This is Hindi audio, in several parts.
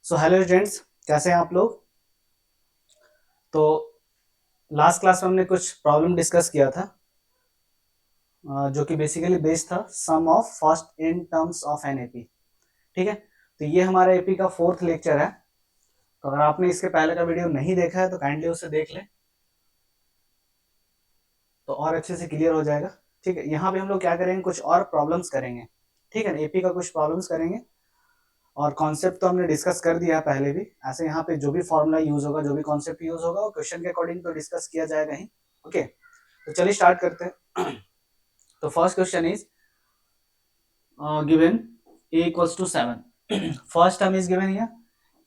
सो हेलो स्टूडेंट्स, कैसे हैं आप लोग। तो लास्ट क्लास में हमने कुछ प्रॉब्लम डिस्कस किया था, जो कि बेसिकली बेस्ड था sum of first in terms of an AP. ठीक है, तो ये हमारा एपी का 4th लेक्चर है। तो अगर आपने इसके पहले का वीडियो नहीं देखा है तो काइंडली उसे देख लें, तो और अच्छे से क्लियर हो जाएगा। ठीक है, यहाँ पे हम लोग क्या करेंगे, कुछ और प्रॉब्लम्स करेंगे। ठीक है, एपी का कुछ प्रॉब्लम्स करेंगे और कॉन्सेप्ट तो हमने डिस्कस कर दिया है पहले भी। ऐसे यहाँ पे जो भी फॉर्मूला यूज होगा, जो भी कॉन्सेप्ट यूज होगा, वो क्वेश्चन के अकॉर्डिंग तो डिस्कस किया जाएगा ही। ओके, तो चलिए स्टार्ट करते हैं। तो first question is given a equals to 7। First term is given here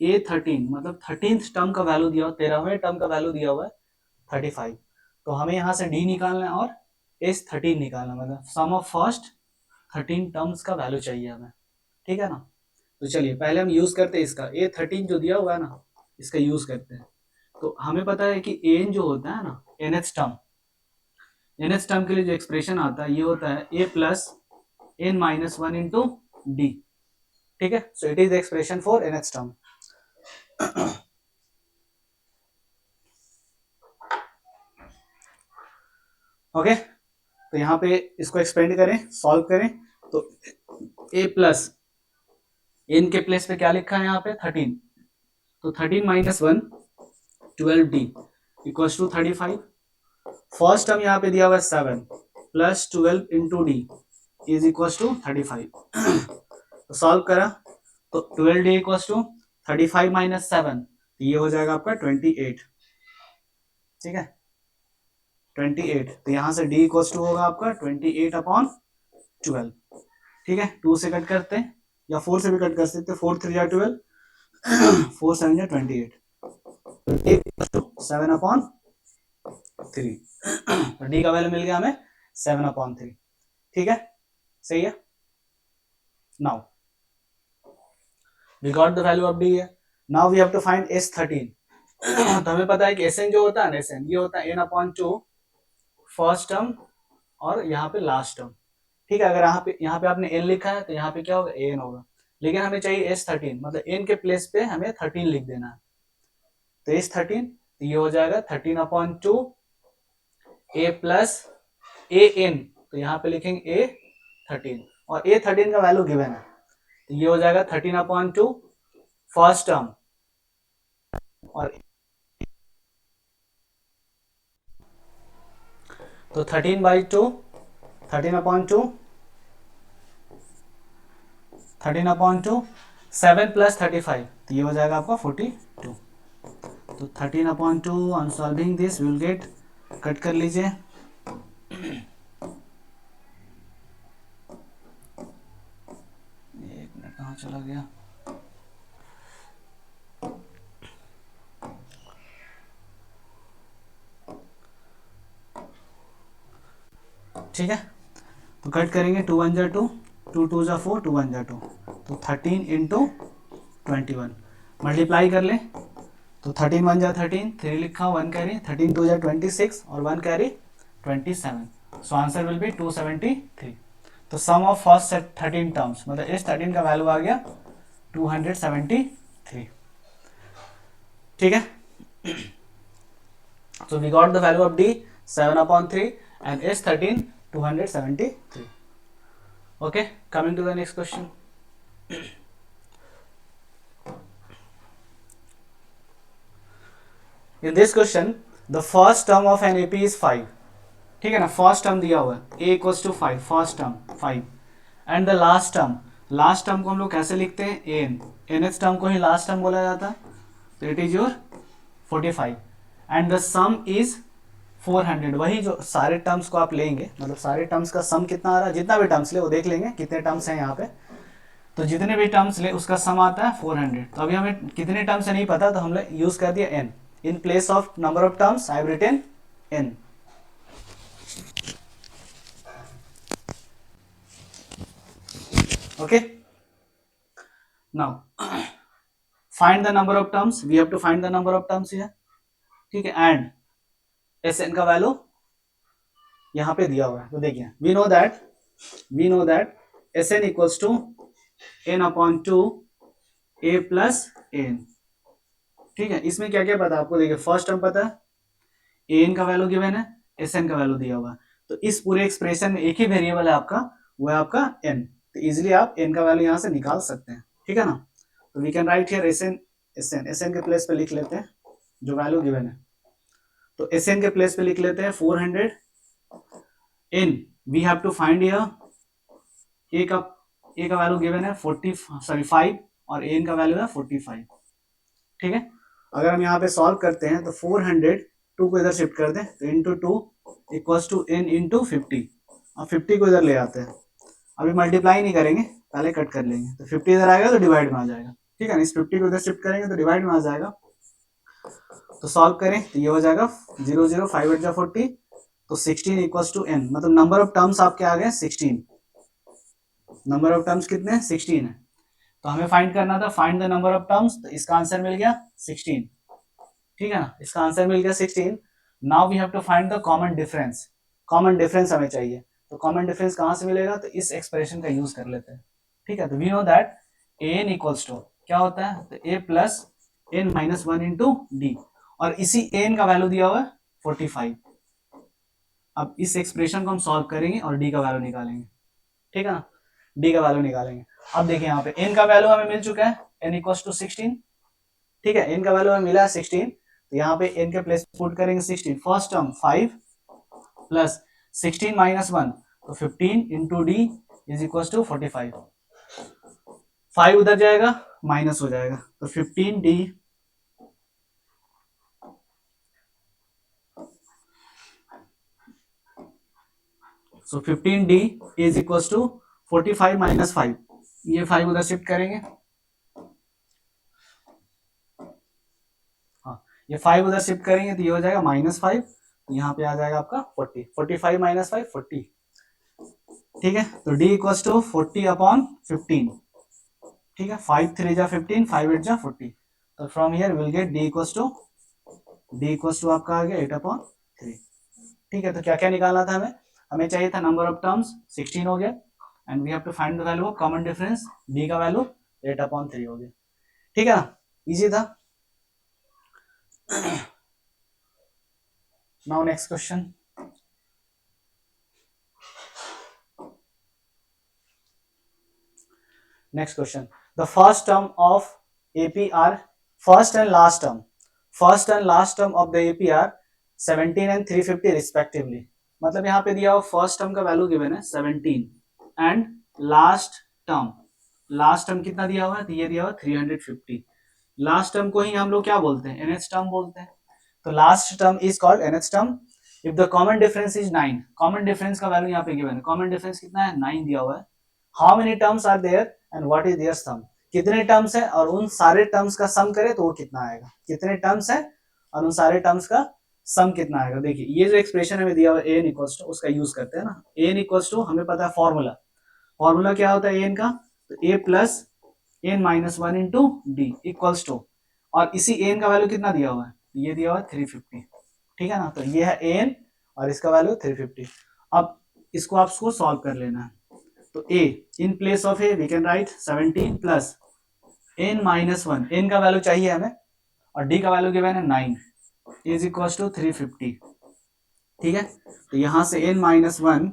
a13, मतलब 13th टर्म का वैल्यू दिया हुआ, 13वें टर्म का वैल्यू दिया हुआ है 35। तो हमें यहाँ से d निकालना है और s13 निकालना है, मतलब सम ऑफ फर्स्ट 13 टर्म्स का वैल्यू चाहिए हमें। ठीक है ना। तो चलिए पहले हम यूज करते हैं इसका a13 जो दिया हुआ है ना, इसका यूज करते हैं। तो हमें पता है कि an जो होता है ना, nth टर्म के लिए जो एक्सप्रेशन आता है ये होता है a plus n minus 1 into d. ठीक है, so it is the expression for nth term. Okay, तो यहाँ पे इसको एक्सपेंड करें, सॉल्व करें। तो a प्लस n के प्लेस पे क्या लिखा है यहाँ पे 13, तो 13 minus 1 12d equals to 35। First term यहाँ पे दिया हुआ है 7 plus 12 into d is equals to 35। तो सॉल्व करा तो 12d इक्वल्स टू 35 माइनस 7, तो ये हो जाएगा आपका 28। ठीक है, 28। तो यहाँ से d इक्वल्स टू होगा आपका 28 अपॉन 12। ठीक है, 2 से कट करते हैं या 4 से भी कट कर सकते हैं। 4 3 जा 12, 4 7 जा 28, 7 अपॉन 3। तो d का वैल्यू मिल गया हमें 7 अपॉन 3। ठीक है, सही है। Now we got the value of d है। Now we have to find s13। तो हमें पता है कि sn जो होता है ना, sn ये होता है n अपॉन 2 फर्स्ट टर्म और यहाँ पे लास्ट टर्म। ठीक है, अगर यहाँ पे आपने n लिखा है तो यहाँ पे क्या होगा, an होगा। लेकिन हमें चाहिए s13, मतलब n के प्लेस पे हमें 13 लिख देना है। तो s13, तो ये हो जाएगा 13 अपॉन 2 a प्लस an, तो यहाँ पे लिखेंगे a13 और a13 का वैल्यू गिवन है, तो ये हो जाएगा 13 अपॉन 2 फर्स्ट टर्म और तो 13 बाई 2, 13 अपॉन 2, 13 अपॉन 2, 7 प्लस 35, तो ये हो जाएगा आपका 42। तो 13 upon 2 on solving this will get, cut कर लीजिए। एक मिनट, कहाँ चला गया। ठीक है, तो कट करेंगे, 2 1 जा 2, 2 2 जा 4, 2 1 जा 2, तो 13 इंटू 21 मल्टीप्लाई कर ले। तो 13 1 जा 13, 3 लिखा, 1 कैरी, 13 2 जा 26 और 1 carry 27। So answer will be 273। तो सम ऑफ फर्स्ट 13 टर्म्स, मतलब इस 13 का वैल्यू आ गया 273। ठीक है, so we got the value of d 7 upon 3 and s13 273. Okay, coming to the next question. In this question the first term of an AP is 5. ठीक है ना, फर्स्ट टर्म दिया हुआ है a equals to 5, first term 5 and the last term को हम लोग कैसे लिखते हैं, n, nth टर्म को ही लास्ट टर्म बोला जाता है, तो it is your 45 and the some is 400। वही जो सारे टर्म्स को आप लेंगे, मतलब सारे टर्म्स का सम कितना आ रहा है, जितना भी टर्म्स ले वो देख लेंगे कितने टर्म्स हैं यहाँ पे। तो जितने भी टर्म्स ले उसका सम आता है 400। तो अभी हमें कितने टर्म्स है नहीं पता, तो हमने यूज कर दिया n। In place of number of terms I have written n। okay, now find the number of terms, we have to find the number of terms here। ठीक है, एंड sn का वैल्यू यहाँ पे दिया हुआ है, तो देखिए we know that sn equals to n upon 2 a plus n. ठीक है, इसमें क्या क्या पता आपको, देखिए फर्स्ट टर्म पता है, एन का वैल्यू गिवन है, एस एन का वैल्यू दिया हुआ है, तो इस पूरे एक्सप्रेशन में एक ही वेरिएबल है आपका, वो है आपका एन, तो इजिली आप एन का वैल्यू यहां से निकाल सकते हैं। ठीक है ना, तो we can write here S N, S N के प्लेस पे लिख लेते हैं जो वैल्यू गिवन है, तो एस एन के प्लेस पे लिख लेते हैं 400, in we have to find here A का वैल्यू गिवन है 5 और एन का वैल्यू है 45। ठीक है, अगर हम यहाँ पे सॉल्व करते हैं तो 400 2 को इधर शिफ्ट कर दें तो into 2 equals to n into 50, अब 50 को इधर ले आते हैं, अभी मल्टीप्लाई नहीं करेंगे, पहले कट कर लेंगे, तो 50 इधर आएगा तो डिवाइड में आ जाएगा। ठीक है ना, इस 50 को इधर शिफ्ट करेंगे तो डिवाइड में आ जाएगा, तो सॉल्व करें तो ये हो जाएगा 0 0 5 8 40, तो 16 इक्वल्स टू n, मतलब नंबर ऑफ टर्म्स आपके आ गए 16, नंबर ऑफ टर्म्स कितने हैं 16 है, तो हमें फाइंड करना था find the number of terms, तो इसका आंसर मिल गया 16। ठीक है ना, इसका आंसर मिल गया 16। Now we have to find the common difference, common difference हमें चाहिए, तो कॉमन डिफरेंस कहां से मिलेगा, तो इस एक्सप्रेशन का यूज कर लेते हैं। ठीक है, तो we know that n equals to क्या होता है, तो A plus n minus one into D, और इसी एन का वैल्यू दिया हुआ है 45। अब इस एक्सप्रेशन को हम सॉल्व करेंगे और डी का वैल्यू निकालेंगे। ठीक है ना, डी का वैल्यू निकालेंगे। अब देखिए यहाँ पे एन का वैल्यू हमें मिल चुका है, एन इक्वल्स टू 16। ठीक है, एन का वैल्यू हमें मिला है 16, तो यहाँ पे एन के प्लेस पुट करेंगे 16, फर्स्ट टर्म 5 प्लस 16 माइनस 1, तो 15 into d is equal to 45, 5 उधर जाएगा माइनस हो जाएगा, तो 15 d so 15 d is equal to 45 minus 5, ये 5 उधर शिफ्ट करेंगे, हाँ ये 5 उधर शिफ्ट करेंगे तो ये हो जाएगा -5, तो यहाँ पे आ जाएगा आपका 40, 45 माइनस 5 40। ठीक है, तो d इक्वल्स टू 40 अपॉन 15। ठीक है, 5 3 जा 15, 5 8 जा 40, तो from here will get d equals to आपका आ गया 8 अपॉन 3। ठीक है, तो क्या क्या निकालना था हमें, हमें चाहिए था नंबर ऑफ टर्म्स 16 हो गया, and we have to find the value of common difference, d का वैल्यू 8 अपॉन 3 हो गया। ठीक है ना, इजी था। Now next question, next question, the first term of APR, first and last term of the APR 17 and 350 respectively, मतलब यहाँ पे दिया हुआ फर्स्ट टर्म का वैल्यू गिवन है 17 एंड लास्ट टर्म कितना दिया हुआ है, तो ये दिया हुआ 350। लास्ट टर्म को ही हम लोग क्या बोलते हैं, nth टर्म बोलते हैं, तो last term is called nth term if the common difference is 9, common difference का वैल्यू यहाँ पे गिवन है, कॉमन डिफरेंस कितना है 9 दिया हुआ है, how many terms are there and what is their sum, कितने टर्म्स है और उन सारे टर्म्स का सम करे तो वो कितना आएगा, कितने टर्म्स है और उन सारे टर्म्स का सम कितना आएगा। देखिए ये जो एक्सप्रेशन हमें दिया हुआ है एन इक्वल्स टू, उसका यूज करते हैं ना, एन इक्वल्स टू हमें पता है फॉर्मूला क्या होता है एन का, तो A plus n minus one into D equals to, और इसी एन का वैल्यू कितना दिया हुआ है, ये दिया हुआ है 350। ठीक है ना, तो ये है एन और इसका वैल्यू 350। अब इसको आपको सॉल्व कर लेना है, तो a in place of a we can write 17 plus n minus 1, n का वैल्यू चाहिए हमें और d का वैल्यू गिवन है 9 इज इक्वल टू 350। ठीक है, तो यहां से n minus 1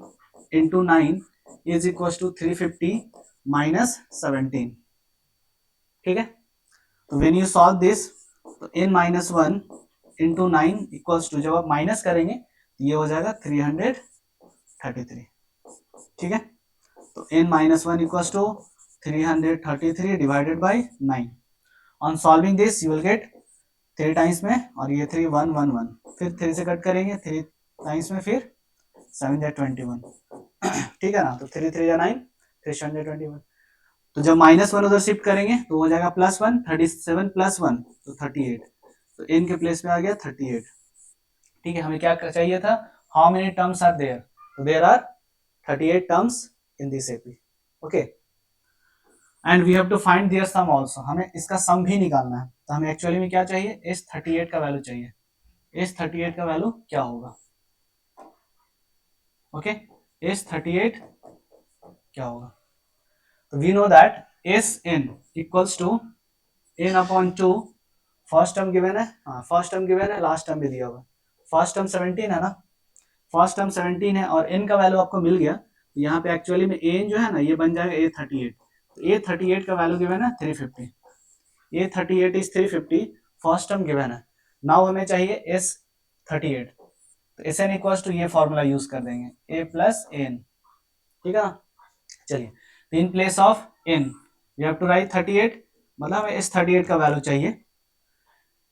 into 9 is equal to 350 minus 17। ठीक है, तो व्हेन यू सॉल्व दिस, तो n minus 1 into 9 equals to, जब आप माइनस करेंगे तो ये हो जाएगा 333। ठीक है, तो n minus 1 equals to 333 divided by 9, on solving this you will get 3 times में, और ये 3 1 1 1, फिर 3 से कट करेंगे 3 टाइम्स में, फिर 7 जा 21। ठीक है ना, तो 3 3 जा 9, 3 7 जा 21, तो जब -1 उधर शिफ्ट करेंगे तो हो जाएगा +1, 37 + 1 तो 38, तो n के प्लेस में आ गया 38। ठीक है, हमें क्या चाहिए था, how many terms are there, तो there are 38 terms in this AP. Okay, and we have to find their sum also, हमें इसका सम भी निकालना है, तो हमें एक्चुअली में क्या चाहिए, S38 का वैल्यू चाहिए, S38 का वैल्यू क्या होगा। ओके, S38 क्या होगा, तो we know that Sn equals to n upon 2, first term given है, हाँ फर्स्ट टर्म गिवन है, लास्ट टर्म भी दिया हुआ है, फर्स्ट टर्म 17 है ना, फर्स्ट टर्म 17 है और n का वैल्यू आपको मिल गया, तो यहाँ पे एक्चुअली में an जो है ना ये बन जाएगा a38, तो a38 का वैल्यू गिवन है 350, a38 is 350, first term given है, नाउ हमें चाहिए s38, तो एस एन इक्वल टू ये फॉर्मूला यूज कर देंगे a प्लस एन, ठीक है ना। चलिए, तो in place of n we have to write 38, मतलब हमें s38 का वैल्यू चाहिए,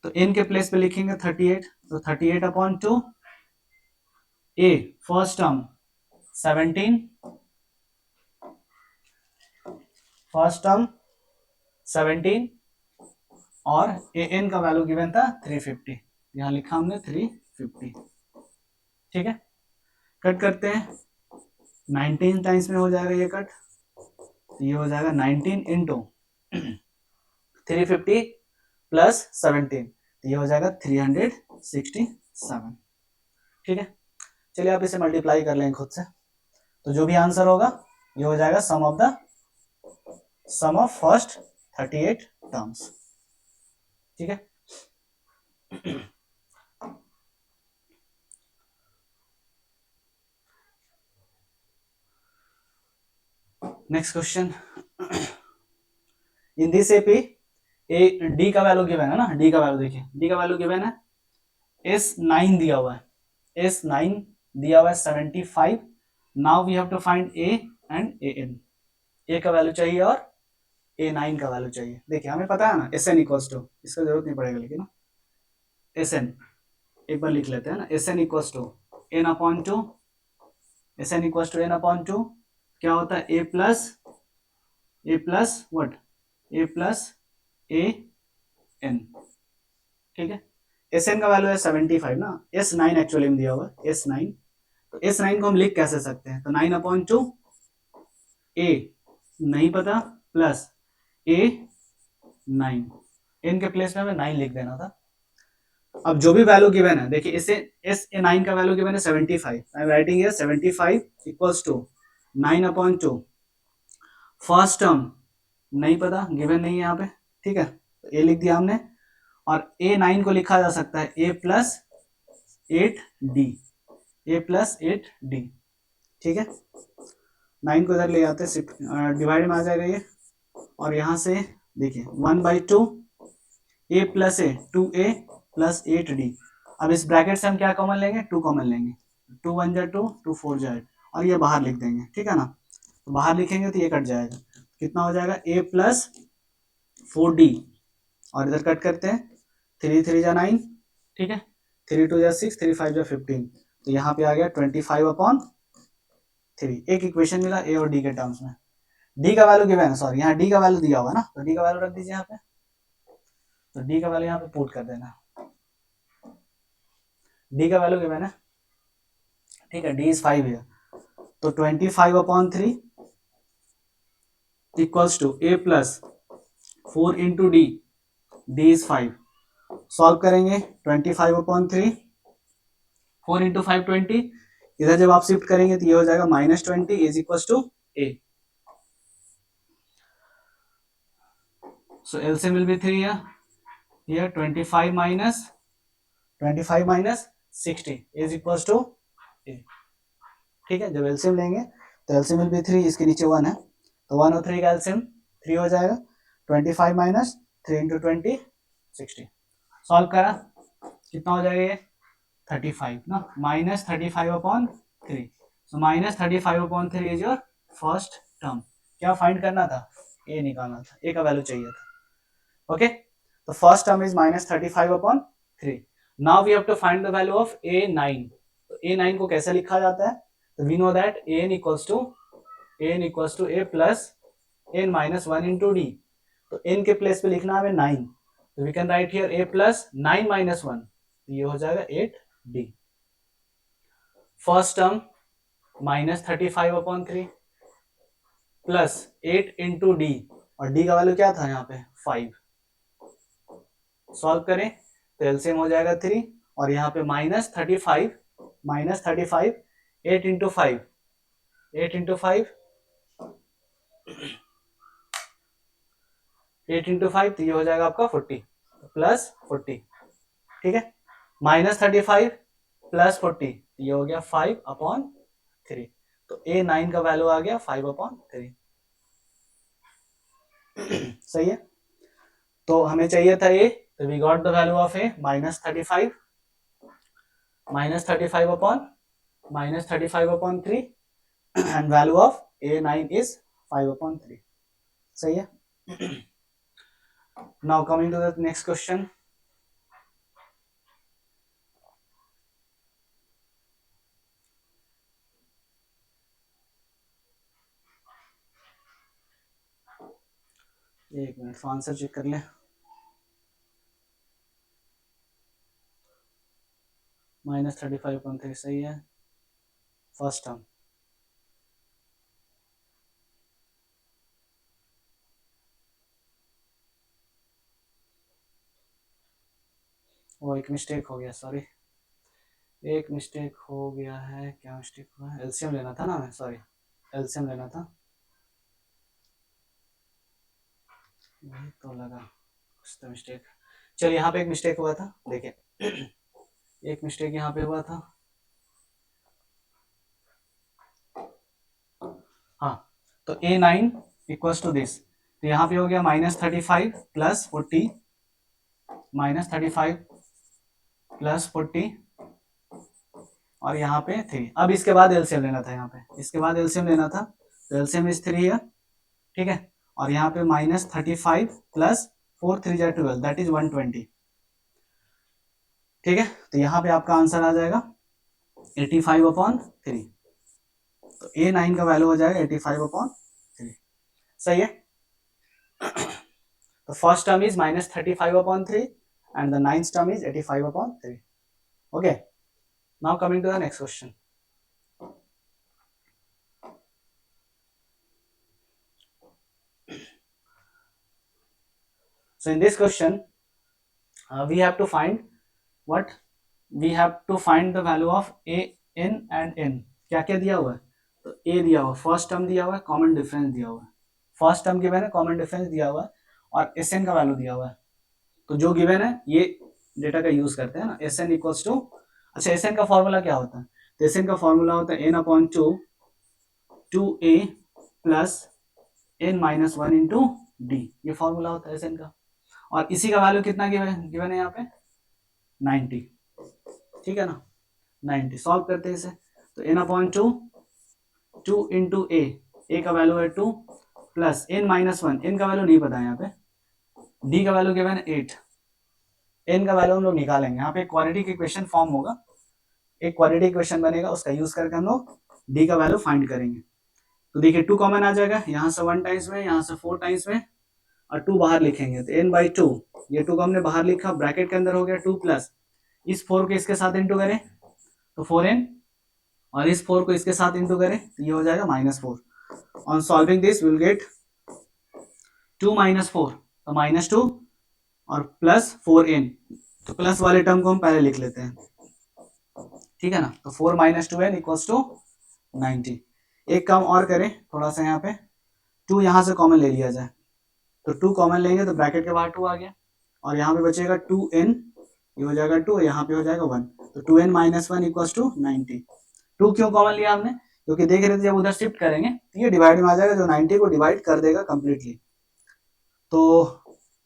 तो n के प्लेस पे लिखेंगे 38, तो 38 upon 2, a first term 17, first term 17 और an का वैल्यू गिवन था 350, यहां लिखा हमने 350, ठीक है। कट करते हैं, 19 टाइम्स में हो जाएगा ये कट, तो ये हो जाएगा 19 इंटू 350 प्लस 17, तो ये हो जाएगा 367, ठीक है। चलिए आप इसे मल्टीप्लाई कर लेंगे खुद से, तो जो भी आंसर होगा ये हो जाएगा सम ऑफ फर्स्ट 38 टर्म्स, ठीक है। Next question, in this AP A D का वैल्यू गिवन है ना, डी का वैल्यू देखिए, डी का वैल्यू गिवन है, S9 दिया हुआ है, S9 दिया हुआ है 75, now we have to find a and AN, a का वैल्यू चाहिए और A9 का वैल्यू चाहिए। देखिए हमें पता है ना SN इक्वल्स टू, इसका जरूरत नहीं पड़ेगा लेकिन ना, SN एक बार लिख लेते हैं ना, SN equals to n upon 2, SN equals to n upon 2, क्या होता है a plus what, a plus AN, ठीक है। SN का वैल्यू है 75 ना, S9 एक्चुअली में दिया हुआ है S9, तो S9 को हम लिख कैसे सकते हैं, तो 9 अपॉन 2, A नहीं पता प्लस A9, n के प्लेस में हमें 9 लिख देना था। अब जो भी वैल्यू गिवन है, देखिए इसे SA9 का वैल्यू गिवन है 75, I am writing here 75 equals to 9 upon 2, first term नहीं पता, गिवन नहीं है यहाँ पे, ठीक है, तो A लिख दिया हमने, और A9 को लिखा जा सकता है A प्लस 8D, ठीक है। 9 को इधर ले आते हैं, डिवाइड में आ जाएगा ये, और यहाँ से देखिए 1/2 A plus A 2A plus 8D, अब इस ब्रैकेट से हम क्या कॉमन लेंगे, 2 कॉमन लेंगे, 2 1 जा 2, 2 4 जा 8, और ये बाहर लिख देंगे, ठीक है ना, तो बाहर लिखेंगे तो ये कट जाएगा, कितना हो जाएगा A प्लस 4D, और इधर कट करते हैं, 3 3 जा 9, ठीक है, 3 2 जा 6, 3 5 जा 15, तो यहाँ पे आ गया 25 अपॉन 3, एक इक्वेशन मिला A और D के टर्म्स में। D का वैल्यू गिवन है, सॉरी यहाँ D का वैल्यू दिया हुआ है ना, तो D का वैल्यू रख दीजिए यहाँ पे, तो D का वैल्यू यहाँ पे पुट कर देना, D का वैल्यू गिवन है, ठीक है, D इज 5 है, तो 25 upon 3 equals to A plus 4 into D, D is 5, solve करेंगे 25 अपॉन 3, 4 इंटू 5 20, इधर जब आप शिफ्ट करेंगे तो ये हो जाएगा -20 is equals to A, so LCM will be 3 here 25 minus 60 is equals to A, ठीक है। जब LCM लेंगे तो LCM will be 3, इसके नीचे 1 है, तो 1 और 3 का LCM 3 हो जाएगा, 25 माइनस 3 इंटू 20 60, सॉल्व करा कितना हो जाएगा ये 35 ना, minus 35 upon 3, so minus 35 upon 3 is your first term, क्या फाइंड करना था, A निकालना था, A का वैल्यू चाहिए था, ओके, तो first term is minus 35 upon 3, now we have to find the value of A9, तो A9 को कैसे लिखा जाता है, तो we know that AN equals to A plus N minus 1 into D, तो N के प्लेस पे लिखना हमें 9, तो we can write here A plus 9 minus 1, ये हो जाएगा 8D, first term minus 35 upon 3 plus 8 into D, और D का वैल्यू क्या था यहाँ पे 5, सॉल्व करें तो एलसीएम हो जाएगा 3, और यहाँ पे -35 8 इंटू 5 8 इंटू 5 8 इंटू 5 तो ये हो जाएगा आपका 40 प्लस 40, ठीक है। -35 प्लस 40 ये हो गया 5/3, तो A9 का वैल्यू आ गया 5/3। सही है, तो हमें चाहिए था A, तो we got the value of A -35 -35/3 and value of A9 is 5/3. सही है। Now coming to the next question. एक मिनट आंसर चेक कर ले। -35/3 सही है, फर्स्ट टर्म। वो एक मिस्टेक हो गया, सॉरी, एक मिस्टेक हो गया है। क्या मिस्टेक हुआ है? एलसीएम लेना था ना हमें, सॉरी, एलसीएम लेना था, वही तो लगा कुछ तो मिस्टेक। चलिए यहाँ पे एक मिस्टेक हुआ था, देखिए एक मिस्टेक यहाँ पे हुआ था। हाँ, तो A9 इक्वल्स टू दिस, तो यहाँ पे हो गया -35 प्लस 40, -35 प्लस 40 और यहाँ पे 3। अब इसके बाद एलसीएम लेना था, यहाँ पे इसके बाद एलसीएम लेना था, तो एलसीएम इज 3 है, ठीक है। और यहाँ पे -35 प्लस 4 3 जा 12 दैट इज 120, ठीक है। तो यहाँ पे आपका आंसर आ जाएगा 85/3, तो A9 का वैल्यू हो जाएगा 85/3। सही है। तो first term is -35/3 and the ninth term is 85/3. Okay, now coming to the next question. So in this question we have to find what, we have to find the value of A, N and N. क्या क्या दिया हुआ है? तो A दिया हुआ, फर्स्ट टर्म दिया हुआ है, कॉमन डिफरेंस दिया हुआ है, फर्स्ट टर्म गिवन है, कॉमन डिफरेंस दिया हुआ है और Sn का वैल्यू दिया हुआ है। तो जो गिवन है ये डेटा का यूज करते हैं ना, Sn इक्वल्स टू, अच्छा Sn का फॉर्मूला क्या होता है? तो Sn का फॉर्मूला होता है n/2 2a plus n-1 into D, ये फॉर्मूला होता है Sn का। और इसी का वैल्यू कितना गिवन है यहाँ पे 90, ठीक है ना, 90। सॉल्व करते हैं इसे, तो n/2 2 इंटू ए का वैल्यू है 2 प्लस n-1, n का वैल्यू नहीं पता है यहाँ पे, डी का वैल्यू गिवन है 8, n का वैल्यू हम लोग निकालेंगे। यहाँ पे क्वाड्रेटिक इक्वेशन फॉर्म होगा, एक क्वाड्रेटिक इक्वेशन बनेगा, उसका यूज करके हम लोग डी का वैल्यू फाइंड करेंगे। तो देखिए 2 कॉमन आ जाएगा, यहाँ से 1 टाइम्स में, यहाँ से 4 टाइम्स में और 2 बाहर लिखेंगे, तो n/2, ये 2 को हमने बाहर लिखा, ब्रैकेट के अंदर हो गया 2 प्लस इस 4 को इसके साथ इंटू करें तो 4n और इस 4 को इसके साथ इंटू करें तो ये हो जाएगा -4। On solving this will get 2 - 4 तो -2 और प्लस 4n, तो प्लस वाले टर्म को हम पहले लिख लेते हैं, ठीक है ना। तो 4 - 2n इक्वल्स टू 90। एक काम और करें थोड़ा सा, यहाँ पे 2 यहाँ से कॉमन ले लिया जाए, तो 2 कॉमन लेंगे तो ब्रैकेट के बाहर 2 आ गया और यहाँ पे बचेगा 2n, ये हो जाएगा 2, यहाँ पे हो जाएगा 1, तो 2n - 1 इक्वल्स टू 90। 2 क्यों कॉमन लिया हमने? क्योंकि देख रहे थे जब उधर शिफ्ट करेंगे तो ये डिवाइड में आ जाएगा, जो 90 को डिवाइड कर देगा कंप्लीटली। तो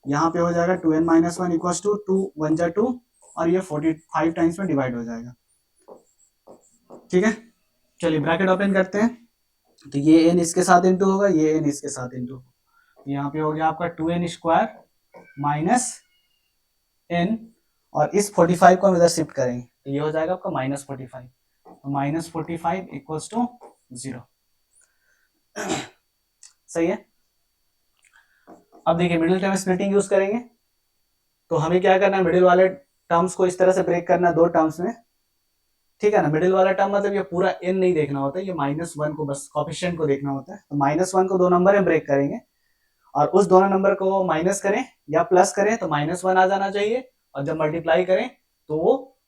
यहाँ पे हो जाएगा 2n - 1 इक्वल्स टू 2 1 जा 2 और ये 45 टाइम्स में डिवाइड हो जाएगा, ठीक है। चलिए ब्रैकेट ओपन करते हैं, तो ये n इसके साथ इंटू होगा, ये n इसके साथ इंटू, यहाँ पे हो गया आपका 2n स्क्वायर माइनस n और इस 45 को हम इधर शिफ्ट करेंगे तो ये हो जाएगा आपका -45, तो -45 इक्वल्स टू 0। सही है। अब देखिए मिडिल टर्म स्प्लिटिंग यूज करेंगे, तो हमें क्या करना है, मिडिल वाले टर्म्स को इस तरह से ब्रेक करना है 2 टर्म्स में, ठीक है ना। मिडिल वाला टर्म मतलब ये पूरा n नहीं देखना होता है, ये -1 को बस कोफिशिएंट को देखना होता है। तो -1 को 2 नंबर में ब्रेक करेंगे और उस दोनों नंबर को माइनस करें या प्लस करें तो -1 आ जाना चाहिए, और जब मल्टीप्लाई करें तो वो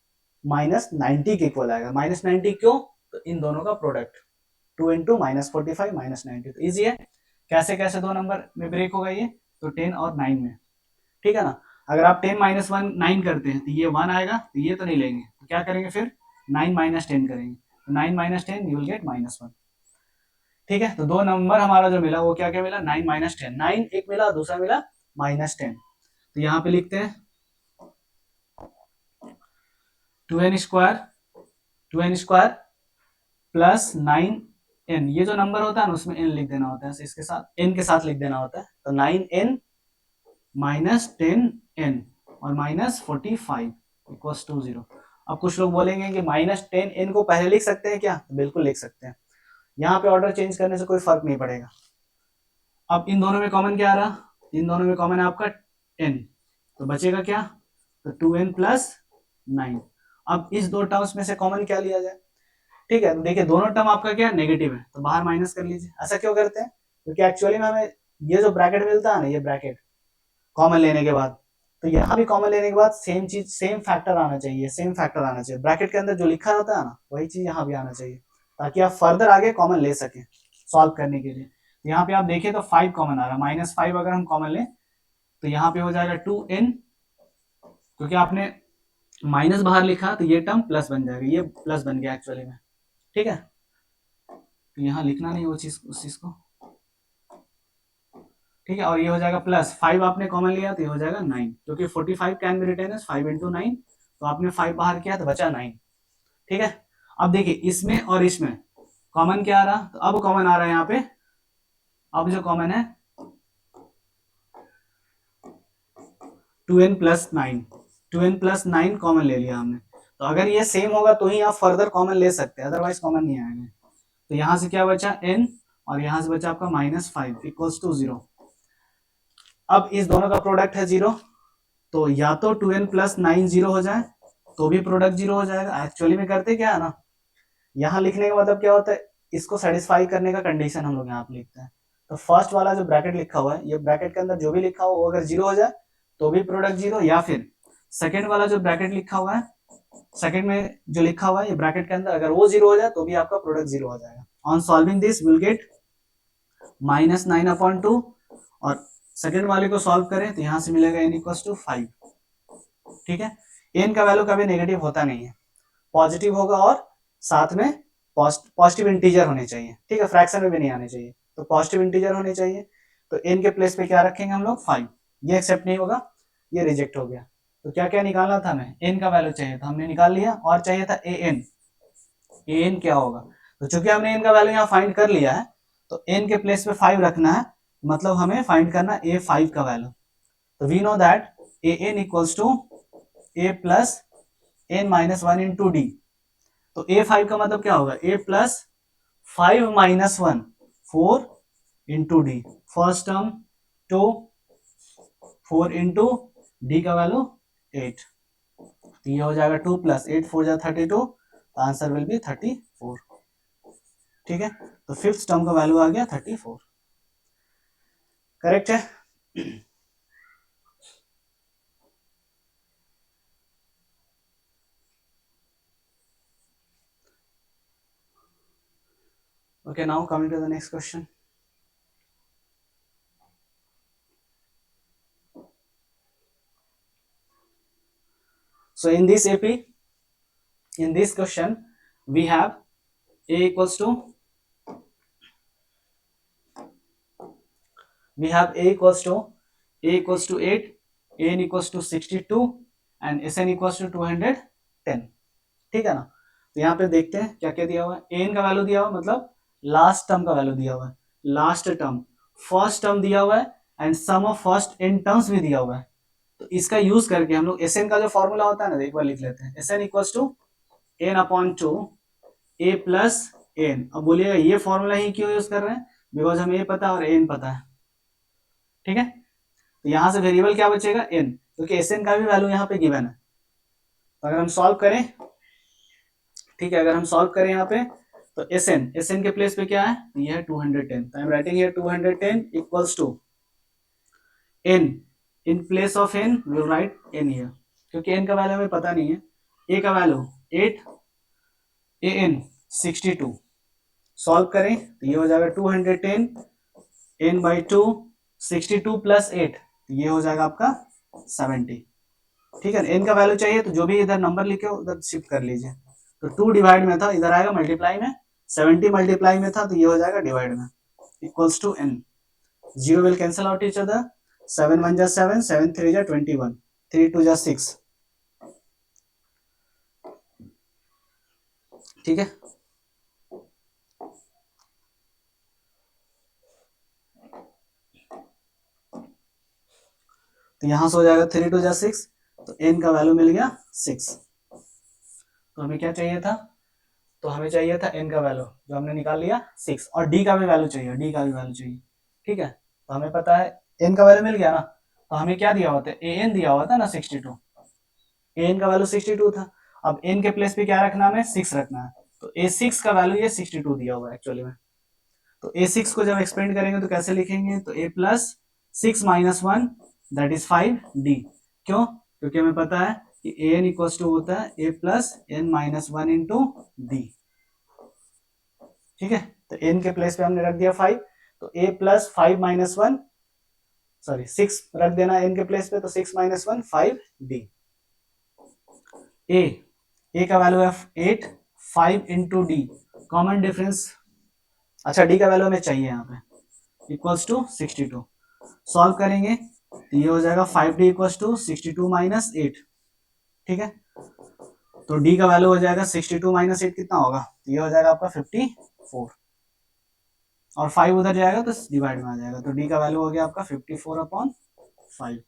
-90 के इक्वल आएगा। -90 क्यों? तो इन दोनों का प्रोडक्ट 2 इंटू -45 -90, तो ईजी है। कैसे कैसे 2 नंबर में ब्रेक होगा ये, तो 10 और 9 में, ठीक है ना। अगर आप 10 माइनस 1 9 करते हैं तो ये 1 आएगा, तो ये तो नहीं लेंगे, तो क्या करेंगे फिर 9 माइनस 10 करेंगे, तो 9 माइनस 10 यू विल गेट -1, ठीक है। तो दो नंबर हमारा जो मिला वो क्या क्या मिला, 9 माइनस 10, 9 एक मिला, दूसरा मिला -10। तो यहाँ पे लिखते हैं 2n स्क्वायर प्लस 9n, ये जो नंबर होता है ना उसमें n लिख देना होता है, इसके साथ n के साथ लिख देना होता है, तो 9n माइनस 10n और -45 इक्वल्स टू 0। अब कुछ लोग बोलेंगे कि -10n को पहले लिख सकते हैं क्या, तो बिल्कुल लिख सकते हैं, यहाँ पे ऑर्डर चेंज करने से कोई फर्क नहीं पड़ेगा। अब इन दोनों में कॉमन क्या आ रहा, इन दोनों में कॉमन है आपका n, तो बचेगा क्या, तो 2n प्लस 9। अब इस दो टर्म्स में से कॉमन क्या लिया जाए, ठीक है। तो देखिए दोनों टर्म आपका क्या नेगेटिव है, तो बाहर माइनस कर लीजिए। ऐसा क्यों करते हैं, क्योंकि एक्चुअली में हमें ये जो ब्रैकेट मिलता है ना, ये ब्रैकेट कॉमन लेने के बाद, तो यहाँ भी कॉमन लेने के बाद सेम चीज, सेम फैक्टर आना चाहिए, सेम फैक्टर आना चाहिए ब्रैकेट के अंदर जो लिखा होता है ना, वही चीज यहाँ भी आना चाहिए, ताकि आप फर्दर आगे कॉमन ले सकें सॉल्व करने के लिए। यहाँ पे आप देखें तो 5 कॉमन आ रहा है, -5 अगर हम कॉमन लें तो यहाँ पे हो जाएगा 2n, क्योंकि आपने माइनस बाहर लिखा तो ये टर्म प्लस बन जाएगा, ये प्लस बन गया एक्चुअली में, ठीक है। तो यहाँ लिखना नहीं वो चीज, उस चीज को, ठीक है। और ये हो जाएगा प्लस 5 आपने कॉमन लिया तो ये हो जाएगा 9, क्योंकि 45 can be written as 5 into 9, तो आपने 5 बाहर किया तो बचा 9, ठीक है। अब देखिए इसमें और इसमें कॉमन क्या आ रहा, तो अब कॉमन आ रहा है यहाँ पे, अब जो कॉमन है 2n plus 9, 2n plus 9 common ले लिया हमने, तो अगर ये सेम होगा तो ही आप फर्दर कॉमन ले सकते हैं, अदरवाइज कॉमन नहीं आएगा। तो यहाँ से क्या बचा n, और यहाँ से बचा आपका -5 इक्वल्स टू 0। अब इस दोनों का प्रोडक्ट है 0, तो या तो 2n प्लस 9 0 हो जाए तो भी प्रोडक्ट 0 हो जाएगा। एक्चुअली में करते क्या है ना, यहाँ लिखने का मतलब क्या होता है, इसको सेटिस्फाई करने का कंडीशन हम लोग यहाँ पे लिखते हैं। तो फर्स्ट वाला जो ब्रैकेट लिखा हुआ है, ये ब्रैकेट के अंदर जो भी लिखा हुआ वो अगर 0 हो जाए तो भी प्रोडक्ट 0, या फिर सेकेंड वाला जो ब्रैकेट लिखा हुआ है, सेकेंड में जो लिखा हुआ है ये ब्रैकेट के अंदर, अगर वो 0 हो जाए तो भी आपका प्रोडक्ट 0 हो जाएगा। On solving this will get -9/2, और सेकेंड वाले को सॉल्व करें तो यहाँ से मिलेगा n इक्वल्स टू 5, ठीक है। n का वैल्यू कभी नेगेटिव होता नहीं है, पॉजिटिव होगा और साथ में पॉजिटिव इंटीजर होने चाहिए, ठीक है, फ्रैक्शन में भी नहीं आने चाहिए, तो पॉजिटिव इंटीजर होने चाहिए। तो n के प्लेस पे क्या रखेंगे हम लोग 5, ये एक्सेप्ट नहीं होगा, ये रिजेक्ट हो गया। तो क्या क्या निकालना था हमें, n का वैल्यू चाहिए था, हमने निकाल लिया, और चाहिए था an क्या होगा, तो चूंकि हमने n का वैल्यू यहाँ फाइंड कर लिया है तो n के प्लेस पे 5 रखना है, मतलब हमें फाइंड करना a5 का वैल्यू। तो we know that an equals to a plus n minus 1 into d. तो a5 का मतलब क्या होगा, a plus 5 minus 1 4 into d, first term 2 4 into d का वैल्यू 8, तो ये हो जाएगा 2 प्लस 8 4 जा 32, तो आंसर विल बी 34, ठीक है। तो फिफ्थ टर्म का वैल्यू आ गया 34, करेक्ट है। Okay, now coming to the next question. So in this AP, in this question, we have a equals to 8, an equals to 62 and sn equals to 210, ठीक है ना। तो यहाँ पे देखते हैं क्या क्या दिया हुआ है, an का वैल्यू दिया हुआ मतलब लास्ट टर्म का वैल्यू दिया हुआ है, लास्ट टर्म फर्स्ट टर्म दिया हुआ है, and sum of first n terms भी दिया हुआ है। तो इसका यूज करके हम लोग sn का जो फॉर्मूला होता है ना, एक बार लिख लेते हैं, sn equals to n/2 a plus n। अब बोलिएगा ये फॉर्मूला ही क्यों यूज कर रहे हैं, बिकॉज हमें a पता है और n पता है, ठीक है। तो यहां से वेरिएबल क्या बचेगा n, क्योंकि sn का भी वैल्यू यहाँ पे गिवन है। तो अगर हम सॉल्व करें, ठीक है, अगर हम सॉल्व करें यहाँ पे तो sn के प्लेस पे क्या है, ये है 210, तो I am writing here 210 equals to n, in place of n will write n here, क्योंकि n का वैल्यू हमें पता नहीं है, a का वैल्यू 8, an 62, सॉल्व करें तो ये हो जाएगा 210 n/2 62 प्लस 8 ये हो जाएगा आपका 70। ठीक है, n का वैल्यू चाहिए तो जो भी इधर नंबर लिखे हो उधर शिफ्ट कर लीजिए। तो 2 डिवाइड में था, इधर आएगा मल्टीप्लाई में, 70 मल्टीप्लाई में था तो ये हो जाएगा डिवाइड में, equals to n। Zero will cancel out each other, 7 1 जा 7, 7 3 जा 21, 3 2 जा 6। ठीक है, तो यहां से हो जाएगा 3 2 जा 6, तो n का वैल्यू मिल गया 6। तो हमें क्या चाहिए था, तो हमें चाहिए था n का वैल्यू जो हमने निकाल लिया 6, और d का भी वैल्यू चाहिए, d का भी वैल्यू चाहिए। ठीक है, तो हमें पता है n का वैल्यू मिल गया ना, तो हमें क्या दिया हुआ था, an दिया हुआ था ना 62, an का वैल्यू 62 था। अब n के प्लेस पे क्या रखना है, हमें 6 रखना है, तो a6 का वैल्यू ये 62 दिया हुआ है एक्चुअली में। तो a6 को जब एक्सपेंड करेंगे तो कैसे लिखेंगे, तो a plus 6 minus 1 that is 5d। क्यों, क्योंकि हमें पता है कि an इक्वल्स टू होता है a plus n minus 1 into d. ठीक है, तो n के प्लेस पे हमने रख दिया 5, तो a प्लस 5 माइनस 1 सॉरी 6 रख देना n के प्लेस पे, तो 6 माइनस 1 5d। a का वैल्यू है 8, 5 इंटू डी, कॉमन डिफरेंस, अच्छा डी का वैल्यू हमें चाहिए यहाँ पे, इक्वल्स टू 62। सॉल्व करेंगे तो ये हो जाएगा 5d इक्वल्स टू 62 माइनस 8। ठीक है, तो डी का वैल्यू हो जाएगा 62 माइनस 8 कितना होगा, तो ये हो जाएगा आपका 54, और 5 उधर जाएगा तो डिवाइड में आ जाएगा, तो डी का वैल्यू हो गया आपका 54/5।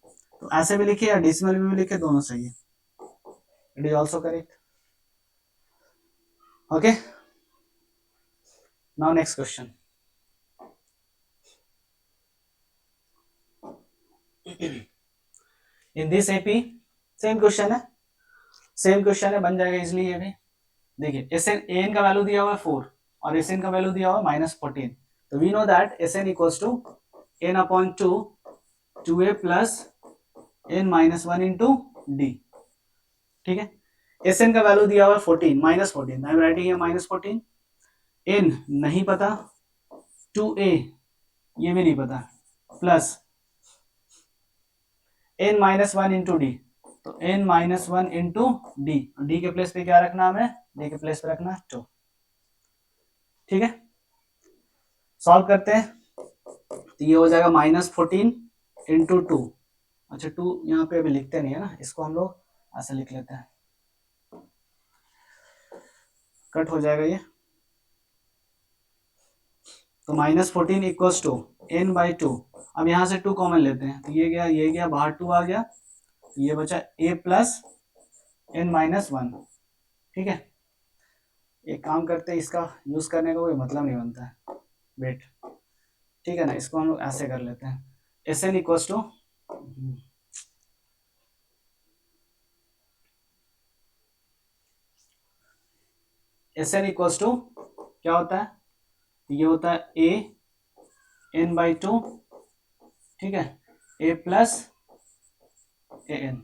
तो ऐसे भी लिखे या डेसिमल में भी लिखे, दोनों सही है, it is also correct. Okay, now next question. In this AP same question है, सेम क्वेश्चन है, बन जाएगा इसलिए ये भी। देखिए एन का वैल्यू दिया हुआ है 4 और एन का वैल्यू दिया हुआ है -14, तो we know that n equals to n upon 2 2a plus n minus 1 into d. ठीक है, एन का वैल्यू दिया हुआ है 14 -14, आई एम राइटिंग है -14, n नहीं पता, 2a ये भी नहीं पता, plus n minus 1 into d, तो n minus 1 into D, D के प्लेस पे क्या रखना हमें, डी के प्लेस पे रखना 2। ठीक है, सॉल्व करते हैं तो ये हो जाएगा -14 इंटू 2, अच्छा 2 यहाँ पे अभी लिखते नहीं है ना, इसको हम लोग ऐसे लिख लेते हैं, कट हो जाएगा ये, तो -14 इक्वल्स टू n बाई 2। अब यहाँ से 2 कॉमन लेते हैं, तो ये गया बाहर, 2 आ गया, ये बचा a प्लस n माइनस 1। ठीक है, एक काम करते हैं, इसका यूज करने का कोई मतलब नहीं बनता है, वेट। ठीक है ना, इसको हम लोग ऐसे कर लेते हैं, एस एन इक्वल्स टू क्या होता है, ये होता है a n बाई 2। ठीक है, a plus an,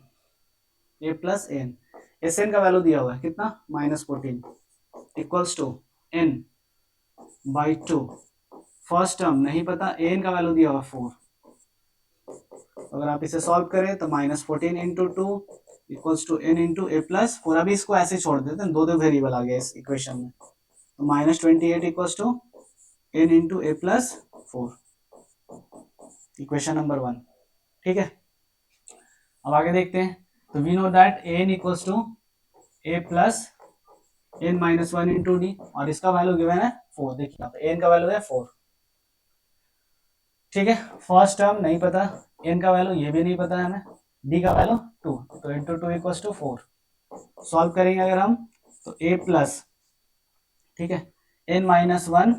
s n का वैल्यू दिया हुआ है कितना, -14 equals to n by 2, first term नहीं पता, an का वैल्यू दिया हुआ 4, अगर आप इसे सॉल्व करें तो -14 into 2 equals to n into a plus 4। अभी इसको ऐसे छोड़ देते हैं, दो वेरिएबल आ गया इस इक्वेशन में, तो -28 equals to n into a plus 4, equation number 1। ठीक है, अब आगे देखते हैं, तो we know that an equals to a plus n minus 1 into D, और इसका वैल्यू गिवन है 4, देखिए यहाँ पे n का वैल्यू है 4। ठीक है, फर्स्ट टर्म नहीं पता, n का वैल्यू ये भी नहीं पता है हमें, d का वैल्यू 2, तो इंटू 2 इक्वल्स टू 4। सॉल्व करेंगे अगर हम, तो a प्लस, ठीक है, n minus 1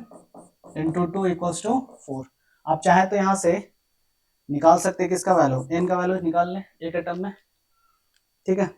into 2 equals to 4। आप चाहे तो यहाँ से निकाल सकते हैं किसका वैल्यू, n का वैल्यू निकाल लें एक टर्म में। ठीक है,